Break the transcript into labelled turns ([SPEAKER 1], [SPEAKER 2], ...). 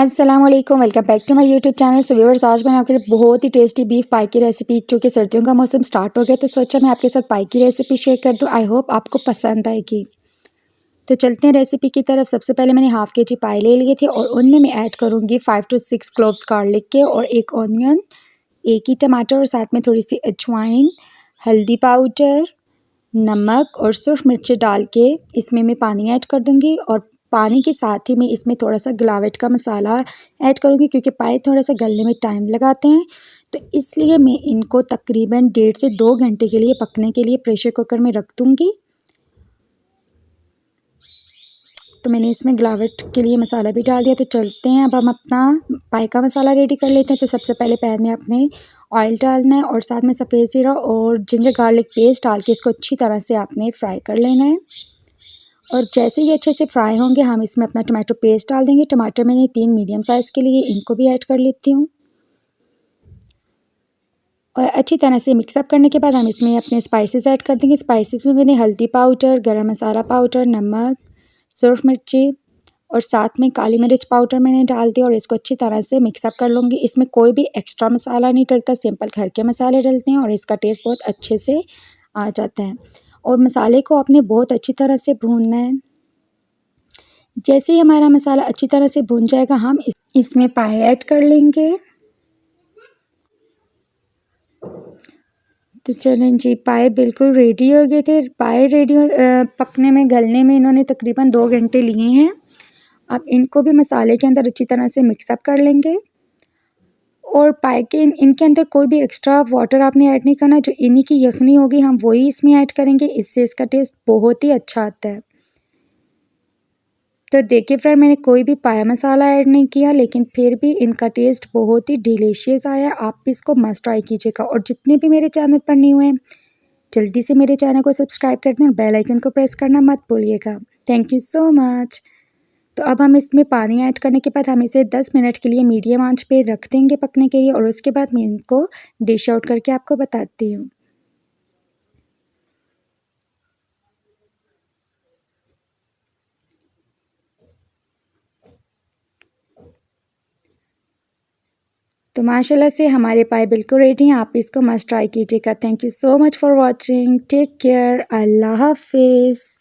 [SPEAKER 1] अस्सलाम वालेकुम, welcome back to my YouTube channel. So viewers, आज मैंने आपके लिए बहुत ही टेस्टी बीफ पाई की रेसिपी, चूँकि सर्दियों का मौसम स्टार्ट हो गया तो सोचा मैं आपके साथ पाई की रेसिपी शेयर कर दूं। आई होप आपको पसंद आएगी। तो चलते हैं रेसिपी की तरफ। सबसे पहले मैंने हाफ़ केजी पाई ले लिए थे और उनमें मैं ऐड करूँगी 5 to 6 क्लोव्स गार्लिक के और 1 ऑनियन, 1 ही टमाटर और साथ में थोड़ी सी अजवाइन, हल्दी पाउडर, नमक और सूर्ख मिर्ची डाल के इसमें मैं पानी ऐड कर दूँगी और पानी के साथ ही मैं इसमें थोड़ा-सा गिलावट का मसाला ऐड करूँगी, क्योंकि पाए थोड़ा-सा गलने में टाइम लगाते हैं। तो इसलिए मैं इनको तकरीबन 1.5 से 2 घंटे के लिए पकने के लिए प्रेशर कुकर में रख दूँगी। तो मैंने इसमें गिलावट के लिए मसाला भी डाल दिया। तो चलते हैं, अब हम अपना पाए का मसाला रेडी कर लेते हैं। तो सबसे पहले पैन में अपने ऑयल डालना है और साथ में सफ़ेद ज़ीरा और जिंजर गार्लिक पेस्ट डाल के इसको अच्छी तरह से आपने फ्राई कर लेना है। और जैसे ही अच्छे से फ्राई होंगे हम इसमें अपना टमाटो पेस्ट डाल देंगे। टमाटर मैंने 3 मीडियम साइज़ के लिए, इनको भी ऐड कर लेती हूँ। और अच्छी तरह से मिक्सअप करने के बाद हम इसमें अपने स्पाइसेस ऐड कर देंगे। स्पाइसेस में मैंने हल्दी पाउडर, गरम मसाला पाउडर, नमक, सूर्ख मिर्ची और साथ में काली मिर्च पाउडर मैंने डाल दिया और इसको अच्छी तरह से मिक्सअप कर लूँगी। इसमें कोई भी एक्स्ट्रा मसाला नहीं डलता, सिंपल घर के मसाले डलते हैं और इसका टेस्ट बहुत अच्छे से आ जाता है। और मसाले को आपने बहुत अच्छी तरह से भूनना है। जैसे ही हमारा मसाला अच्छी तरह से भून जाएगा हम इसमें पाए ऐड कर लेंगे। तो चलें जी, पाए बिल्कुल रेडी हो गए थे। पाए रेडी पकने में, गलने में इन्होंने तकरीबन 2 घंटे लिए हैं। अब इनको भी मसाले के अंदर अच्छी तरह से मिक्सअप कर लेंगे और पाए के इनके अंदर कोई भी एक्स्ट्रा वाटर आपने ऐड नहीं करना। जो इन्हीं की यखनी होगी हम वही इसमें ऐड करेंगे, इससे इसका टेस्ट बहुत ही अच्छा आता है। तो देखिए फ्रेंड, मैंने कोई भी पाया मसाला ऐड नहीं किया, लेकिन फिर भी इनका टेस्ट बहुत ही डिलीशियस आया। आप भी इसको मस्ट ट्राई कीजिएगा। और जितने भी मेरे चैनल पर न्यू हैं, जल्दी से मेरे चैनल को सब्सक्राइब कर दें और बेल आइकन को प्रेस करना मत भूलिएगा। Thank you so much. तो अब हम इसमें पानी ऐड करने के बाद हम इसे 10 मिनट के लिए मीडियम आंच पे रख देंगे पकने के लिए और उसके बाद मैं इनको डिश आउट करके आपको बताती हूँ। तो माशाल्लाह से हमारे पाए बिल्कुल रेडी हैं। आप इसको मस्ट ट्राई कीजिएगा। Thank you so much for watching. Take care. अल्लाह हाफिज़।